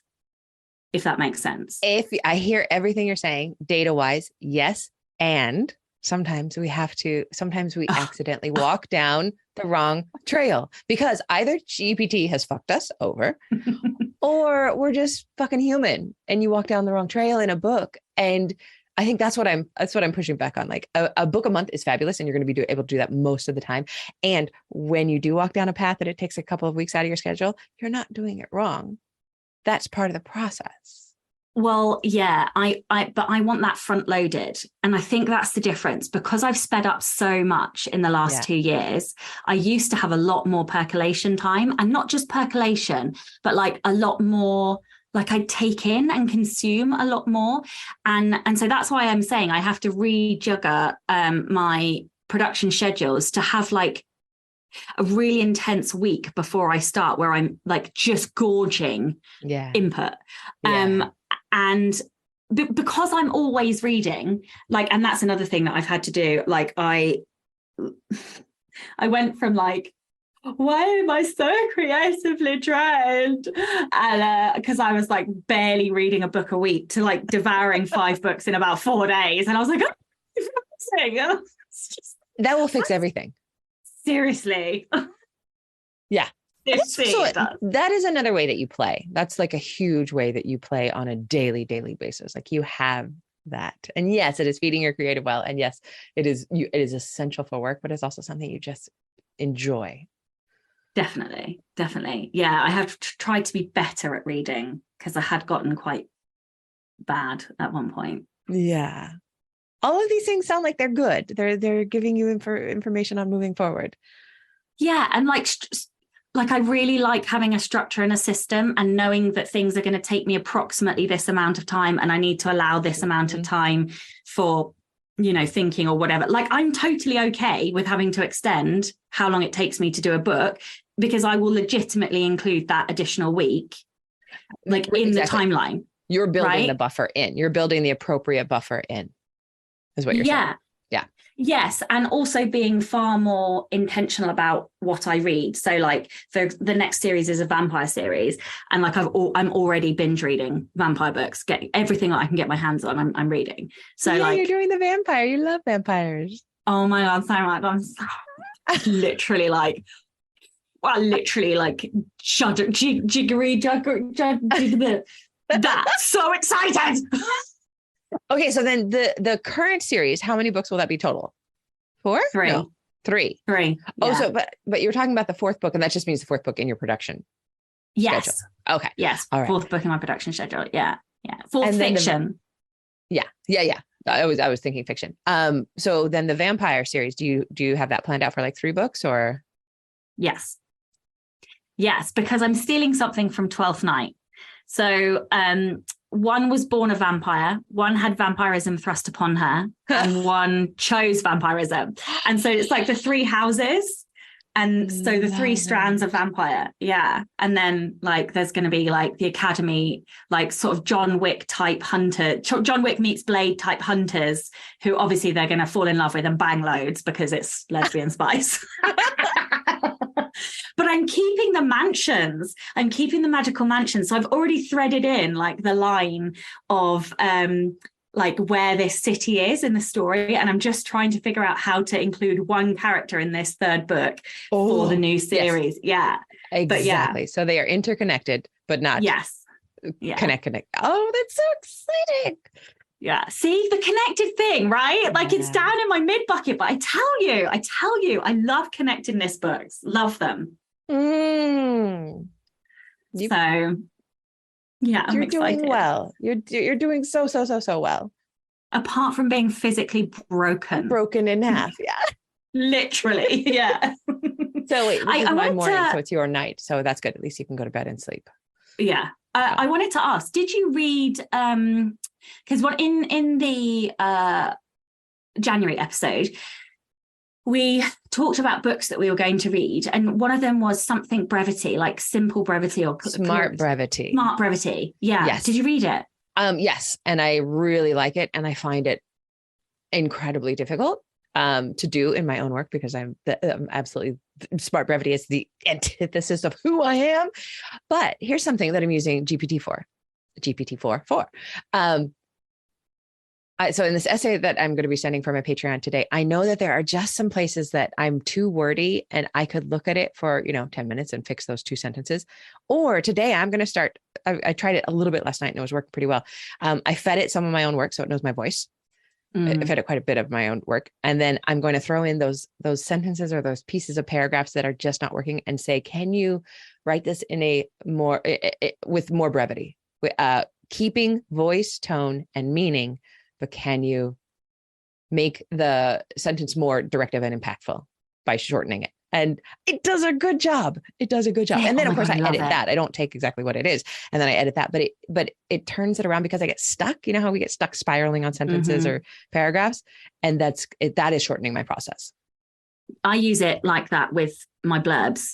Speaker 1: if that makes sense.
Speaker 2: If I hear everything you're saying, data-wise, yes. And sometimes we accidentally walk down the wrong trail because either GPT has fucked us over or we're just fucking human and you walk down the wrong trail in a book. And I think that's what I'm pushing back on. Like a book a month is fabulous and you're going to be able to do that most of the time. And when you do walk down a path that it takes a couple of weeks out of your schedule, you're not doing it wrong. That's part of the process.
Speaker 1: Well, yeah, but I want that front loaded. And I think that's the difference because I've sped up so much in the last
Speaker 2: Yeah.
Speaker 1: 2 years. I used to have a lot more percolation time, and not just percolation, but like a lot more, like I take in and consume a lot more. And so that's why I'm saying I have to rejigger my production schedules to have like a really intense week before I start where I'm like just gorging
Speaker 2: Yeah.
Speaker 1: input.
Speaker 2: Yeah.
Speaker 1: And because I'm always reading, like, and that's another thing that I've had to do. Like I went from like, why am I so creatively drained? And because I was like barely reading a book a week to like devouring 5 books in about 4 days. And I was like, oh,
Speaker 2: That will fix everything.
Speaker 1: Seriously.
Speaker 2: Yeah.
Speaker 1: So
Speaker 2: that is another way that you play. That's like a huge way that you play on a daily basis. Like you have that. And yes, it is feeding your creative well. And yes, it is essential for work, but it's also something you just enjoy.
Speaker 1: Definitely. Yeah, I have tried to be better at reading because I had gotten quite bad at one point.
Speaker 2: Yeah. All of these things sound like they're good. They're giving you information on moving forward.
Speaker 1: Yeah, and like I really like having a structure and a system and knowing that things are going to take me approximately this amount of time and I need to allow this amount of time for, thinking or whatever. Like I'm totally okay with having to extend how long it takes me to do a book because I will legitimately include that additional week, like in the timeline.
Speaker 2: You're building the buffer in. You're building the appropriate buffer in, is what you're saying. Yeah.
Speaker 1: Yes. And also being far more intentional about what I read. So like the next series is a vampire series. And like I'm already binge reading vampire books, get everything that I can get my hands on. I'm reading. So
Speaker 2: yeah, you're doing the vampire. You love vampires.
Speaker 1: Oh my God, so much. I'm so, literally like shudder, jiggery, that's so excited.
Speaker 2: Okay, so then the current series, how many books will that be total? 4?
Speaker 1: 3.
Speaker 2: No, 3.
Speaker 1: 3.
Speaker 2: Oh, yeah. So but you're talking about the 4th book, and that just means the 4th book in your production.
Speaker 1: Yes.
Speaker 2: Schedule. Okay.
Speaker 1: Yes.
Speaker 2: All right.
Speaker 1: 4th book in my production schedule. Yeah. 4th fiction.
Speaker 2: Yeah. I was thinking fiction. So then the vampire series, do you have that planned out for like 3 books or?
Speaker 1: Yes, because I'm stealing something from 12th Night. So one was born a vampire, one had vampirism thrust upon her, and one chose vampirism. And so it's like the 3 houses. And so the 3 strands of vampire. Yeah. And then like there's going to be like the academy, like sort of John Wick type hunter, John Wick meets Blade type hunters who obviously they're going to fall in love with and bang loads because it's lesbian spice. But I'm keeping the mansions. I'm keeping the magical mansions. So I've already threaded in like the line of like where this city is in the story. And I'm just trying to figure out how to include one character in this 3rd book for the new series. Yes. Yeah.
Speaker 2: Exactly. So they are interconnected, but not connected. Oh, that's so exciting.
Speaker 1: Yeah. See the connected thing, right? Like it's down in my mid bucket, but I tell you, I love connectedness books. Love them.
Speaker 2: So
Speaker 1: yeah, I'm
Speaker 2: you're
Speaker 1: excited.
Speaker 2: Doing well. You're doing so well.
Speaker 1: Apart from being physically broken
Speaker 2: in half. Yeah.
Speaker 1: Literally. Yeah.
Speaker 2: So wait, this is my morning, so it's your night. So that's good. At least you can go to bed and sleep.
Speaker 1: Yeah. I wanted to ask, did you read because in the January episode we talked about books that we were going to read, and one of them was something brevity, like simple brevity or
Speaker 2: smart brevity.
Speaker 1: Yeah. Yes. Did you read it?
Speaker 2: Yes, and I really like it, and I find it incredibly difficult to do in my own work because I'm absolutely smart brevity is the antithesis of who I am. But here's something that I'm using GPT-4 for. So in this essay that I'm going to be sending for my Patreon today, I know that there are just some places that I'm too wordy and I could look at it for, 10 minutes and fix those 2 sentences. Or today I'm going to start, I tried it a little bit last night and it was working pretty well. I fed it some of my own work so it knows my voice. I fed it quite a bit of my own work. And then I'm going to throw in those sentences or those pieces of paragraphs that are just not working and say, can you write this in a more, with more brevity? keeping voice, tone, and meaning, but can you make the sentence more directive and impactful by shortening it? And it does a good job. It does a good job.
Speaker 1: Yeah,
Speaker 2: And then of course
Speaker 1: God,
Speaker 2: I edit that. I don't take exactly what it is. And then I edit that, but it turns it around because I get stuck. You know how we get stuck spiraling on sentences or paragraphs? And that is shortening my process.
Speaker 1: I use it like that with my blurbs.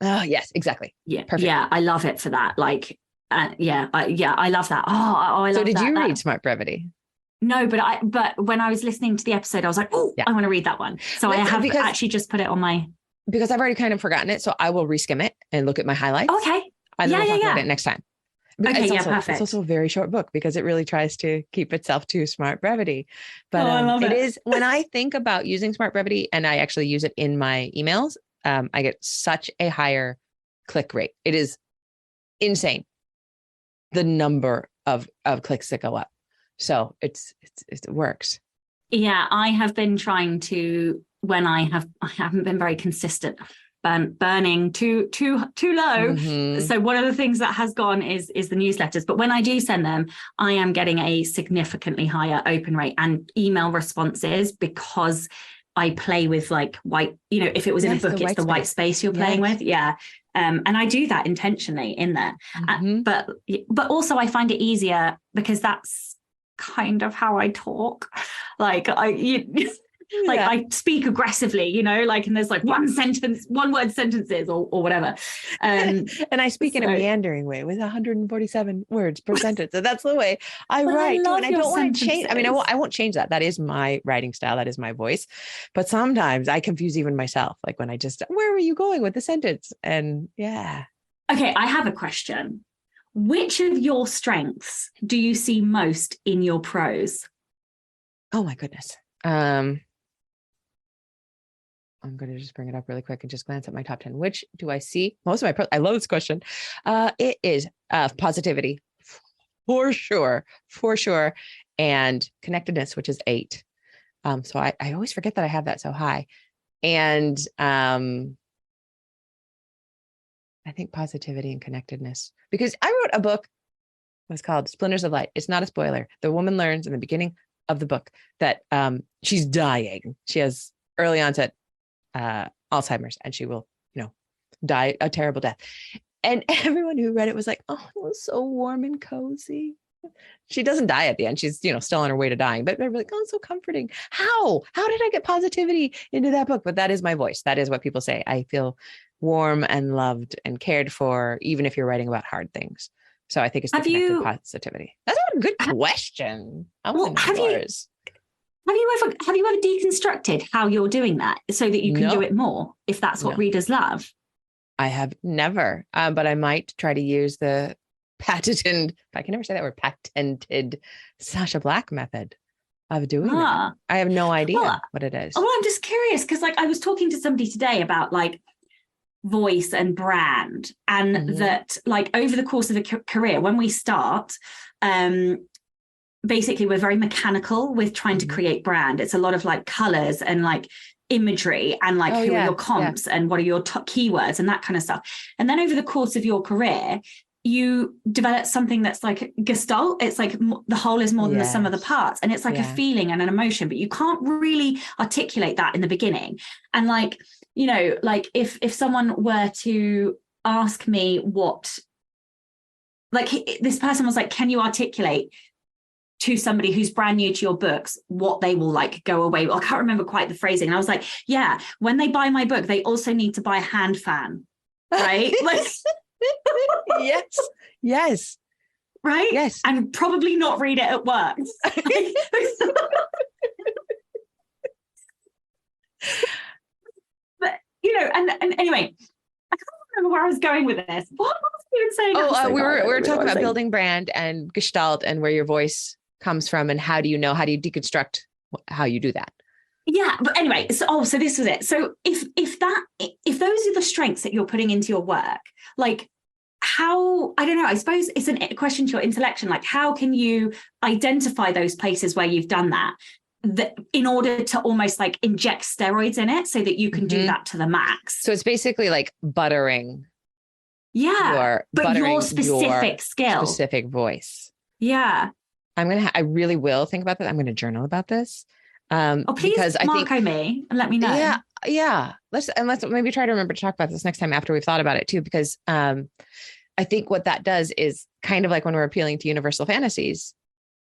Speaker 2: Oh, yes, exactly.
Speaker 1: Yeah.
Speaker 2: Perfect.
Speaker 1: Yeah. I love it for that. Like, I love that. I love that.
Speaker 2: So did you read Smart Brevity?
Speaker 1: No, but when I was listening to the episode, I was like, oh, yeah. I want to read that one. So I have actually just put it on my...
Speaker 2: Because I've already kind of forgotten it. So I will reskim it and look at my highlights.
Speaker 1: Okay.
Speaker 2: And then we'll talk about it next time. But
Speaker 1: okay, perfect.
Speaker 2: It's also a very short book because it really tries to keep itself to Smart Brevity. But
Speaker 1: I love it.
Speaker 2: It is, when I think about using Smart Brevity and I actually use it in my emails, I get such a higher click rate. It is insane, the number of clicks that go up. So it works.
Speaker 1: Yeah, I have been trying to, when I haven't been very consistent, burning too low. Mm-hmm. So one of the things that has gone is the newsletters. But when I do send them, I am getting a significantly higher open rate and email responses because I play with like white, if it was in a book, it's the white space you're playing with. Yeah. And I do that intentionally in there. Mm-hmm. But also I find it easier because that's kind of how I talk. Like I speak aggressively, and there's like one word sentences or whatever.
Speaker 2: And I speak in a meandering way with 147 words per sentence. So that's the way I write. And I don't want to change. I mean, I won't change that. That is my writing style. That is my voice. But sometimes I confuse even myself. Like when where were you going with the sentence? And yeah.
Speaker 1: Okay. I have a question. Which of your strengths do you see most in your prose?
Speaker 2: Oh my goodness. I'm going to just bring it up really quick and just glance at my top 10. Which do I see most of my I love this question. It is positivity for sure. And connectedness, which is 8. So I always forget that I have that so high. And I think positivity and connectedness, because I wrote a book. It's called Splinters of Light. It's not a spoiler. The woman learns in the beginning of the book that she's dying. She has early onset Alzheimer's, and she will, die a terrible death. And everyone who read it was like, oh, it was so warm and cozy. She doesn't die at the end. She's, still on her way to dying, but they're like, oh, it's so comforting. How did I get positivity into that book? But that is my voice. That is what people say. I feel warm and loved and cared for, even if you're writing about hard things. So I think it's the connected positivity. That's a good question. Have you
Speaker 1: ever deconstructed how you're doing that so that you can do it more, if that's what readers love?
Speaker 2: I have never, but I might try to use the patented, I can never say that word, patented Sacha Black method of doing that. I have no idea what it is.
Speaker 1: Well, I'm just curious because I was talking to somebody today about voice and brand, and that over the course of a career, when we start, basically we're very mechanical with trying to create brand. It's a lot of colors and imagery and who are your comps and what are your keywords and that kind of stuff. And then over the course of your career, you develop something that's like Gestalt. It's like the whole is more than the sum of the parts. And it's like a feeling and an emotion, but you can't really articulate that in the beginning. And if someone were to ask me what, this person was like, can you articulate to somebody who's brand new to your books what they will go away with? I can't remember quite the phrasing. And I was like, yeah, when they buy my book, they also need to buy a hand fan, right?
Speaker 2: Yes.
Speaker 1: Right?
Speaker 2: Yes.
Speaker 1: And probably not read it at work. But, and anyway, I can't remember where I was going with this. What was I even saying?
Speaker 2: We were talking about building brand and Gestalt and where your voice comes from and how do you deconstruct how you do that?
Speaker 1: Yeah, but anyway, so this was it. So if those are the strengths that you're putting into your work, how, I don't know, I suppose it's a question to your intellection, how can you identify those places where you've done that in order to almost inject steroids in it so that you can do that to the max?
Speaker 2: So it's basically buttering.
Speaker 1: Yeah, your specific skill.
Speaker 2: Specific voice.
Speaker 1: Yeah.
Speaker 2: I really will think about that. I'm going to journal about this.
Speaker 1: Oh, please
Speaker 2: Because I think,
Speaker 1: Marco me and let me know.
Speaker 2: yeah, yeah. Let's maybe try to remember to talk about this next time after we've thought about it too, because I think what that does is kind of like when we're appealing to universal fantasies.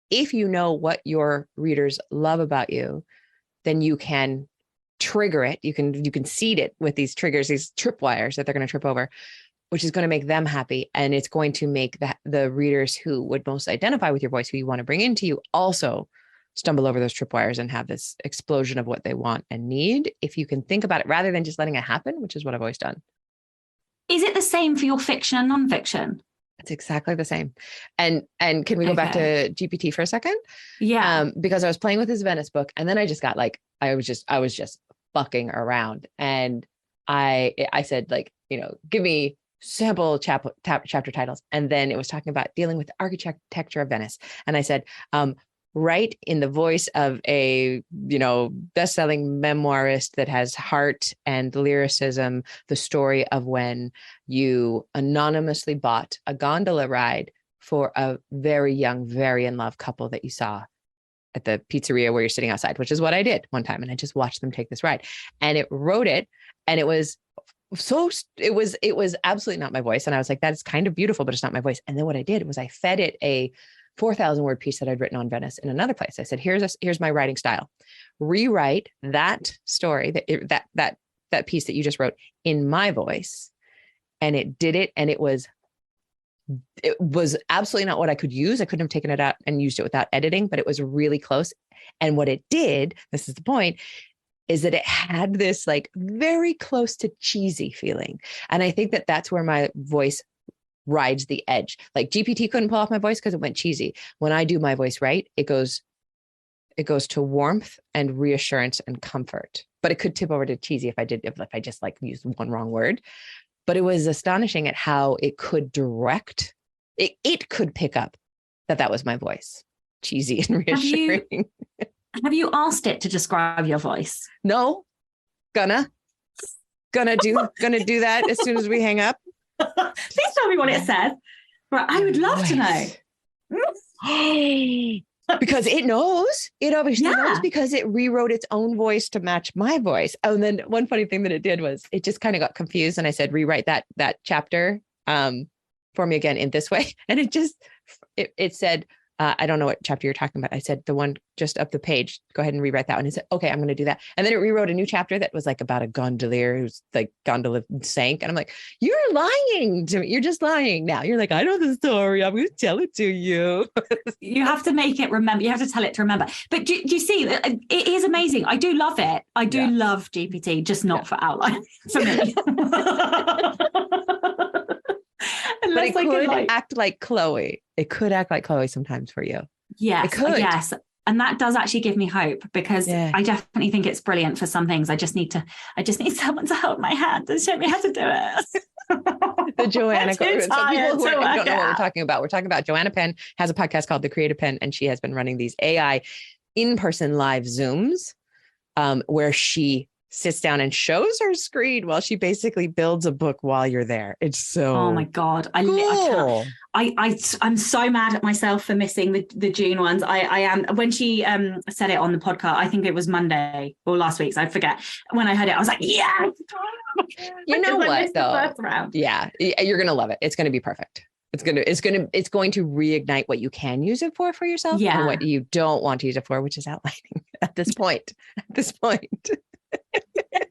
Speaker 2: If you know what your readers love about you, then you can trigger it. You can seed it with these triggers, these tripwires that they're going to trip over, which is going to make them happy. And it's going to make the readers who would most identify with your voice, who you want to bring into you, also stumble over those tripwires and have this explosion of what they want and need. If you can think about it rather than just letting it happen, which is what I've always done.
Speaker 1: Is it the same for your fiction and nonfiction?
Speaker 2: It's exactly the same. And can we go back to GPT for a second?
Speaker 1: Yeah.
Speaker 2: Because I was playing with his Venice book, and then I just got like, I was just fucking around. And I said, like, give me sample chapter titles. And then it was talking about dealing with the architecture of Venice. And I said, write in the voice of a, best-selling memoirist that has heart and lyricism, the story of when you anonymously bought a gondola ride for a very young, very in love couple that you saw at the pizzeria where you're sitting outside, which is what I did one time. And I just watched them take this ride, and it wrote it. And it was absolutely not my voice. And I was like, that is kind of beautiful, but it's not my voice. And then what I did was I fed it a 4,000 word piece that I'd written on Venice in another place. I said, here's my writing style. Rewrite that story, that piece that you just wrote in my voice. And it did it. And it was absolutely not what I could use. I couldn't have taken it out and used it without editing, but it was really close. And what it did, this is the point, is that it had this like very close to cheesy feeling. And I think that that's where my voice rides the edge. Like GPT couldn't pull off my voice because it went cheesy. When I do my voice right, it goes to warmth and reassurance and comfort. But it could tip over to cheesy if I just like used one wrong word. But it was astonishing at how it could direct. It could pick up that was my voice, cheesy and reassuring.
Speaker 1: Have you asked it to describe your voice?
Speaker 2: No, gonna do that as soon as we hang up.
Speaker 1: Please tell me what it says. Right, I would love to know.
Speaker 2: Because it knows. It obviously knows, because it rewrote its own voice to match my voice. And then one funny thing that it did was it just kind of got confused. And I said, rewrite that chapter for me again in this way. And it said, I don't know what chapter you're talking about. I said, the one just up the page, go ahead and rewrite that one. It said, okay, I'm going to do that. And then it rewrote a new chapter that was like about a gondolier who's like gondola sank. And I'm like, you're lying to me. You're just lying now. You're like, I know the story. I'm going to tell it to you.
Speaker 1: You have to make it remember. You have to tell it to remember. But do you see, it is amazing. I do love it. I do love GPT, just not for outline for me.
Speaker 2: But it could act like Chloe. It could act like Chloe sometimes for you.
Speaker 1: Yes,
Speaker 2: it could.
Speaker 1: Yes. And that does actually give me hope, because I definitely think it's brilliant for some things. I just need someone to hold my hand and show me how to do it.
Speaker 2: The Joanna. So people who don't know what we're talking about, Joanna Penn has a podcast called The Creative Pen, and she has been running these AI in-person live Zooms where she sits down and shows her screen while she basically builds a book while you're there. It's so
Speaker 1: oh my god,
Speaker 2: cool.
Speaker 1: I'm so mad at myself for missing the June ones. I am. When she said it on the podcast, I think it was Monday or last week, so I forget. When I heard it, I was like, yeah.
Speaker 2: You know what though? Yeah, you're gonna love it. It's gonna be perfect. It's going to reignite what you can use it for yourself, and what you don't want to use it for, which is outlining at this point.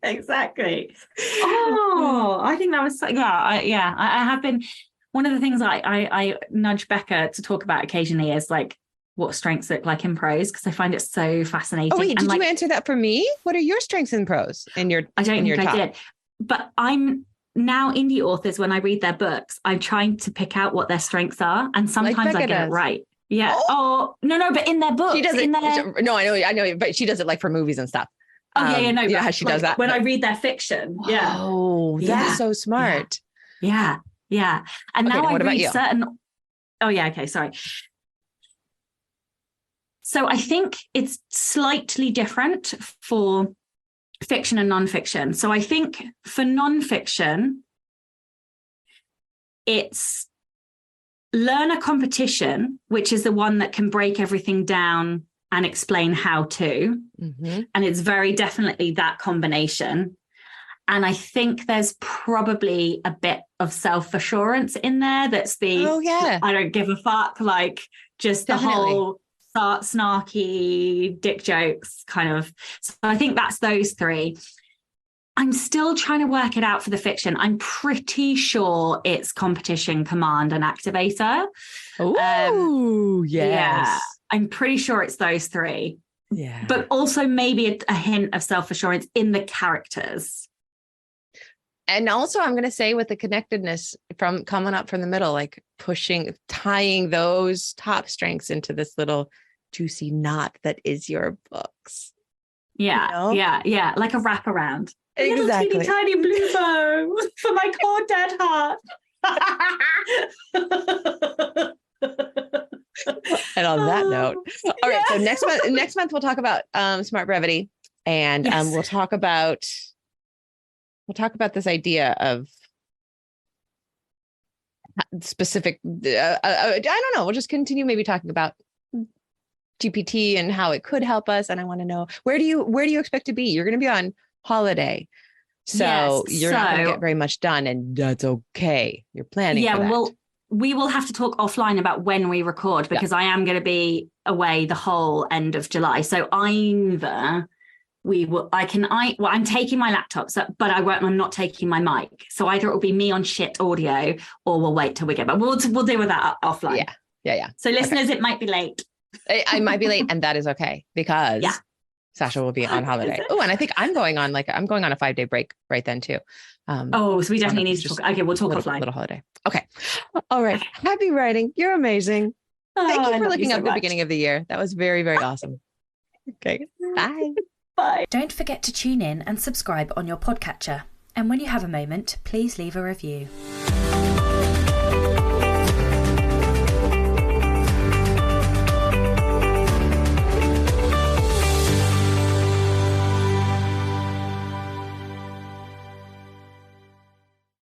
Speaker 1: Exactly. Oh, I think that was I have been. One of the things I nudge Becca to talk about occasionally is like what strengths look like in prose, because I find it so fascinating.
Speaker 2: Oh wait, did you answer that for me? What are your strengths in prose? I don't think I did, but I'm now indie authors. When I read their books, I'm trying to pick out what their strengths are, and sometimes I get it right. Yeah. Oh no, but in their books, she does it. No, I know, but she does it like for movies and stuff.
Speaker 1: Oh
Speaker 2: how she does that
Speaker 1: when I read their fiction. Yeah.
Speaker 2: Oh, that's so smart.
Speaker 1: Yeah. And now I read certain. Oh yeah. Okay. Sorry. So I think it's slightly different for fiction and nonfiction. So I think for nonfiction, it's learner competition, which is the one that can break everything down and explain how to.
Speaker 2: Mm-hmm.
Speaker 1: And it's very definitely that combination. And I think there's probably a bit of self-assurance in there. That's the, I don't give a fuck, like just definitely. The whole snarky dick jokes kind of. So I think that's those three. I'm still trying to work it out for the fiction. I'm pretty sure it's competition, command, and activator.
Speaker 2: Oh, yes.
Speaker 1: Yeah, I'm pretty sure it's those three.
Speaker 2: Yeah.
Speaker 1: But also maybe a hint of self-assurance in the characters.
Speaker 2: And also I'm going to say with the connectedness from coming up from the middle, like tying those top strengths into this little juicy knot that is your books.
Speaker 1: Yeah,
Speaker 2: you know?
Speaker 1: yeah. Like a wraparound.
Speaker 2: Exactly.
Speaker 1: A little teeny tiny blue bow for my poor dead heart.
Speaker 2: And on that note, all right. So next month we'll talk about smart brevity, and we'll talk about this idea of specific. I don't know. We'll just continue maybe talking about GPT and how it could help us. And I want to know, where do you expect to be? You're going to be on holiday. So you're not going to get very much done, and that's okay. You're planning for that.
Speaker 1: Well, we will have to talk offline about when we record, because I am going to be away the whole end of July. So either I'm taking my laptop, but I'm not taking my mic. So either it will be me on shit audio, or we'll wait till we get back. We'll deal with that offline.
Speaker 2: Yeah.
Speaker 1: So listeners, It might be late.
Speaker 2: I might be late, and that is okay, because Sasha will be on holiday. Oh, and I think I'm going on a 5-day break right then too.
Speaker 1: So we definitely need to talk. Okay, we'll talk offline.
Speaker 2: Little holiday. Okay. All right. Happy writing. You're amazing. Thank you for looking up the beginning of the year. That was very, very awesome. Okay. Bye.
Speaker 1: Bye.
Speaker 3: Don't forget to tune in and subscribe on your podcatcher. And when you have a moment, please leave a review.